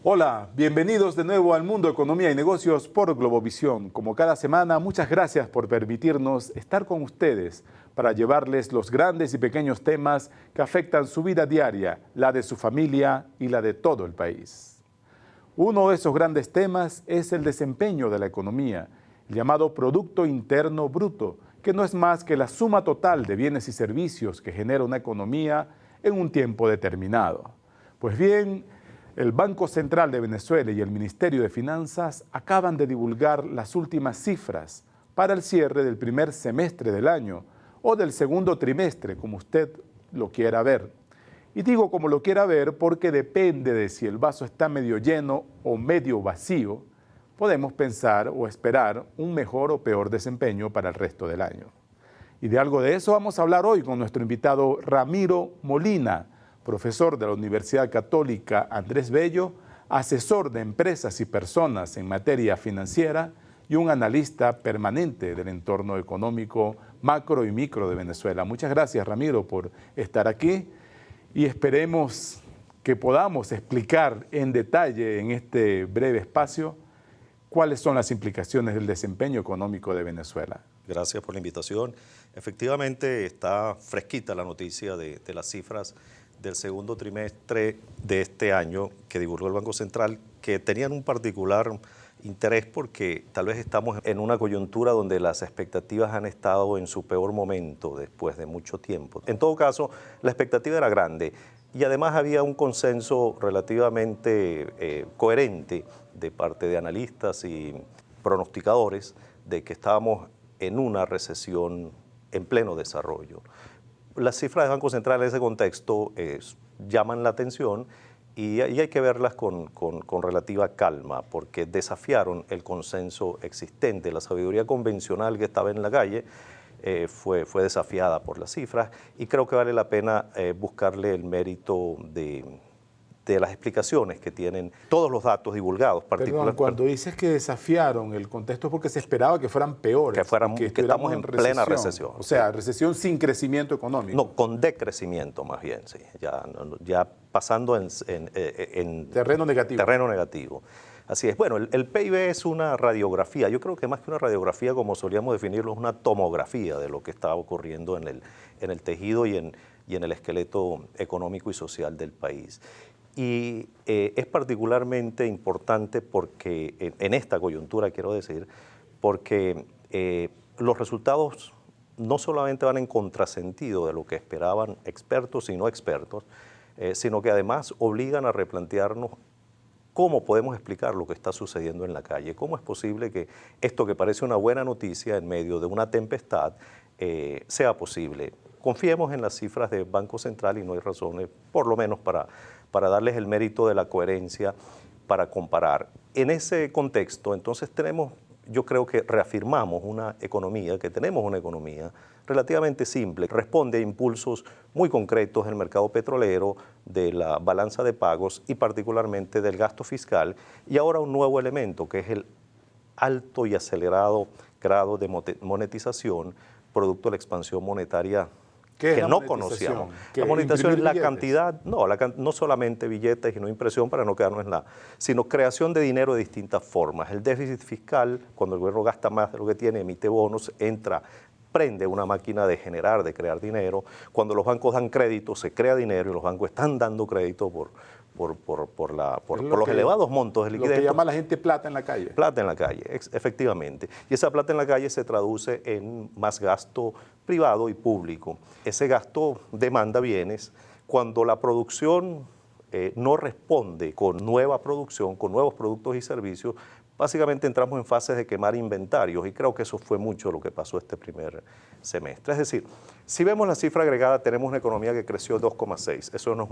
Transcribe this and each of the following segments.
Hola, bienvenidos de nuevo al Mundo Economía y Negocios por Globovisión. Como cada semana, muchas gracias por permitirnos estar con ustedes para llevarles los grandes y pequeños temas que afectan su vida diaria, la de su familia y la de todo el país. Uno de esos grandes temas es el desempeño de la economía, el llamado Producto Interno Bruto, que no es más que la suma total de bienes y servicios que genera una economía en un tiempo determinado. Pues bien, el Banco Central de Venezuela y el Ministerio de Finanzas acaban de divulgar las últimas cifras para el cierre del primer semestre del año o del segundo trimestre, como usted lo quiera ver. Y digo como lo quiera ver porque depende de si el vaso está medio lleno o medio vacío, podemos pensar o esperar un mejor o peor desempeño para el resto del año. Y de algo de eso vamos a hablar hoy con nuestro invitado Ramiro Molina, profesor de la Universidad Católica Andrés Bello, asesor de empresas y personas en materia financiera y un analista permanente del entorno económico macro y micro de Venezuela. Muchas gracias, Ramiro, por estar aquí y esperemos que podamos explicar en detalle en este breve espacio cuáles son las implicaciones del desempeño económico de Venezuela. Gracias por la invitación. Efectivamente, está fresquita la noticia de las cifras del segundo trimestre de este año que divulgó el Banco Central, que tenían un particular interés porque tal vez estamos en una coyuntura donde las expectativas han estado en su peor momento después de mucho tiempo. En todo caso, la expectativa era grande y además había un consenso relativamente coherente de parte de analistas y pronosticadores de que estábamos en una recesión en pleno desarrollo. Las cifras del Banco Central en ese contexto llaman la atención y hay que verlas con relativa calma porque desafiaron el consenso existente. La sabiduría convencional que estaba en la calle fue desafiada por las cifras y creo que vale la pena buscarle el mérito de las explicaciones que tienen todos los datos divulgados. Perdón, cuando dices que desafiaron el contexto es porque se esperaba que fueran peores. Que estamos en plena recesión. O sea, sí. Recesión sin crecimiento económico. No, con decrecimiento más bien, sí. Ya pasando en terreno negativo. Terreno negativo. Así es. Bueno, el PIB es una radiografía. Yo creo que más que una radiografía, como solíamos definirlo, es una tomografía de lo que está ocurriendo en el tejido y en el esqueleto económico y social del país. Y es particularmente importante porque, en esta coyuntura quiero decir, porque los resultados no solamente van en contrasentido de lo que esperaban expertos y no expertos, sino que además obligan a replantearnos cómo podemos explicar lo que está sucediendo en la calle. ¿Cómo es posible que esto que parece una buena noticia en medio de una tempestad sea posible? Confiemos en las cifras del Banco Central y no hay razones, por lo menos para darles el mérito de la coherencia para comparar. En ese contexto, entonces yo creo que reafirmamos tenemos una economía relativamente simple, responde a impulsos muy concretos del mercado petrolero, de la balanza de pagos y particularmente del gasto fiscal, y ahora un nuevo elemento que es el alto y acelerado grado de monetización producto de la expansión monetaria que no conocíamos. La monetización es la cantidad, no solamente billetes y no impresión para no quedarnos sino creación de dinero de distintas formas. El déficit fiscal, cuando el gobierno gasta más de lo que tiene, emite bonos, prende una máquina de crear dinero. Cuando los bancos dan crédito, se crea dinero y los bancos están dando crédito por los elevados montos de liquidez. Lo que llama la gente plata en la calle. Plata en la calle, efectivamente. Y esa plata en la calle se traduce en más gasto privado y público. Ese gasto demanda bienes. Cuando la producción no responde con nueva producción, con nuevos productos y servicios, básicamente entramos en fases de quemar inventarios y creo que eso fue mucho lo que pasó este primer semestre. Es decir, si vemos la cifra agregada, tenemos una economía que creció 2,6. Eso no es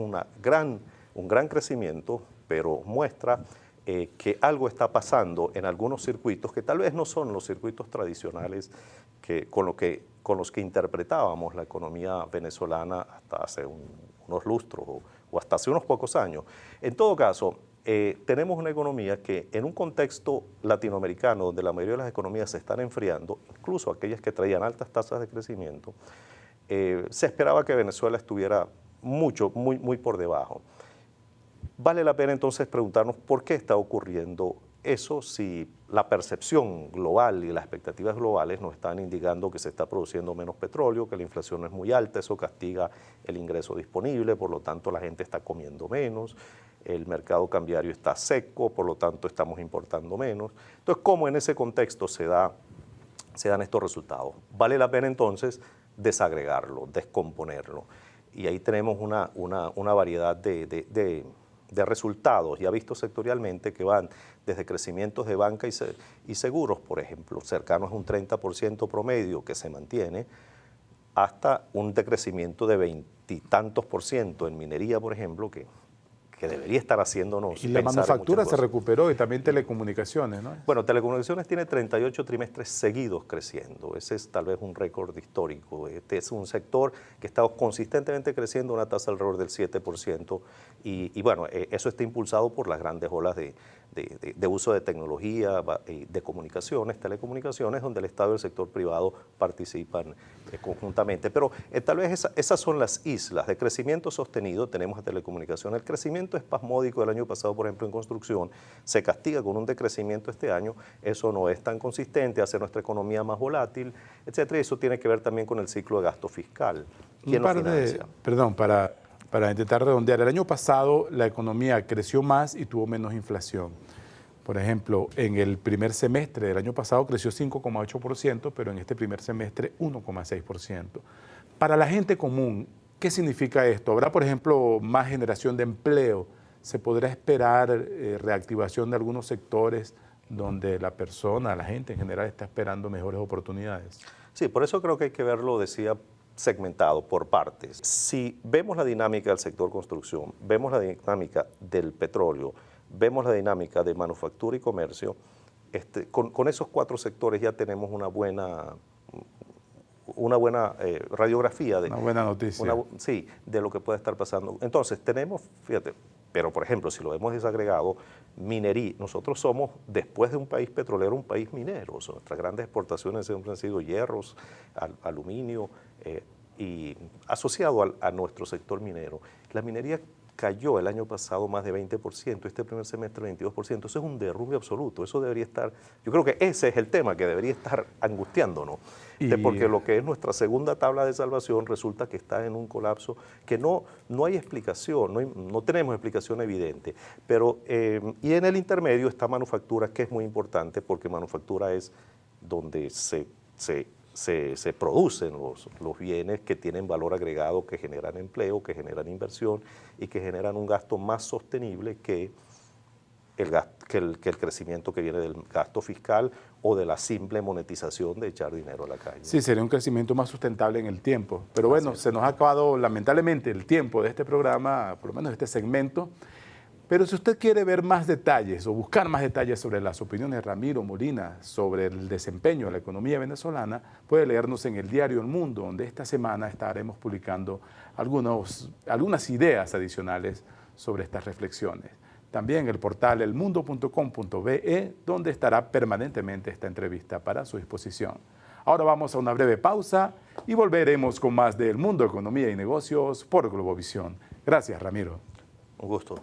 un gran crecimiento, pero muestra que algo está pasando en algunos circuitos que tal vez no son los circuitos tradicionales con los que interpretábamos la economía venezolana hasta hace unos lustros o hasta hace unos pocos años. En todo caso, tenemos una economía que en un contexto latinoamericano donde la mayoría de las economías se están enfriando, incluso aquellas que traían altas tasas de crecimiento, se esperaba que Venezuela estuviera muy por debajo. Vale la pena entonces preguntarnos por qué está ocurriendo eso si la percepción global y las expectativas globales nos están indicando que se está produciendo menos petróleo, que la inflación es muy alta, eso castiga el ingreso disponible, por lo tanto la gente está comiendo menos, el mercado cambiario está seco, por lo tanto estamos importando menos. Entonces, ¿cómo en ese contexto se dan estos resultados? Vale la pena entonces desagregarlo, descomponerlo. Y ahí tenemos una variedad de resultados, ya vistos sectorialmente, que van desde crecimientos de banca y seguros, por ejemplo, cercanos a un 30% promedio que se mantiene, hasta un decrecimiento de 20 y tantos % en minería, por ejemplo, que debería estar haciéndonos. Y la manufactura se recuperó y también telecomunicaciones, ¿no? Bueno, telecomunicaciones tiene 38 trimestres seguidos creciendo. Ese es tal vez un récord histórico. Este es un sector que ha estado consistentemente creciendo a una tasa alrededor del 7%. Y bueno, eso está impulsado por las grandes olas de uso de tecnología, de comunicaciones, telecomunicaciones, donde el Estado y el sector privado participan conjuntamente. Pero tal vez esas son las islas de crecimiento sostenido. Tenemos a telecomunicaciones. El crecimiento espasmódico del año pasado, por ejemplo, en construcción, se castiga con un decrecimiento este año. Eso no es tan consistente, hace nuestra economía más volátil, etcétera. Y eso tiene que ver también con el ciclo de gasto fiscal. ¿Quién lo financia? Perdón, para intentar redondear, el año pasado la economía creció más y tuvo menos inflación. Por ejemplo, en el primer semestre del año pasado creció 5,8%, pero en este primer semestre 1,6%. Para la gente común, ¿qué significa esto? ¿Habrá, por ejemplo, más generación de empleo? ¿Se podrá esperar reactivación de algunos sectores donde la persona, la gente en general está esperando mejores oportunidades? Sí, por eso creo que hay que verlo, decía, segmentado por partes. Si vemos la dinámica del sector construcción, vemos la dinámica del petróleo, vemos la dinámica de manufactura y comercio, con esos 4 sectores ya tenemos una buena radiografía. Una buena noticia. Sí, de lo que puede estar pasando. Entonces, tenemos, fíjate, pero por ejemplo, si lo vemos desagregado, minería, nosotros somos, después de un país petrolero, un país minero. Nuestras grandes exportaciones siempre han sido hierros, aluminio, y asociado a nuestro sector minero. La minería cayó el año pasado más de 20%, este primer semestre 22%, eso es un derrumbe absoluto, eso debería estar, yo creo que ese es el tema que debería estar angustiándonos, porque lo que es nuestra segunda tabla de salvación resulta que está en un colapso que no hay explicación, no tenemos explicación evidente, pero y en el intermedio está manufactura, que es muy importante porque manufactura es donde se producen los bienes que tienen valor agregado, que generan empleo, que generan inversión y que generan un gasto más sostenible que el crecimiento que viene del gasto fiscal o de la simple monetización de echar dinero a la calle. Sí, sería un crecimiento más sustentable en el tiempo. Pero bueno, se nos ha acabado lamentablemente el tiempo de este programa, por lo menos de este segmento. Pero si usted quiere ver más detalles o buscar más detalles sobre las opiniones de Ramiro Molina sobre el desempeño de la economía venezolana, puede leernos en el diario El Mundo, donde esta semana estaremos publicando algunas ideas adicionales sobre estas reflexiones. También el portal elmundo.com.be, donde estará permanentemente esta entrevista para su disposición. Ahora vamos a una breve pausa y volveremos con más de El Mundo, Economía y Negocios por Globovisión. Gracias, Ramiro. Un gusto.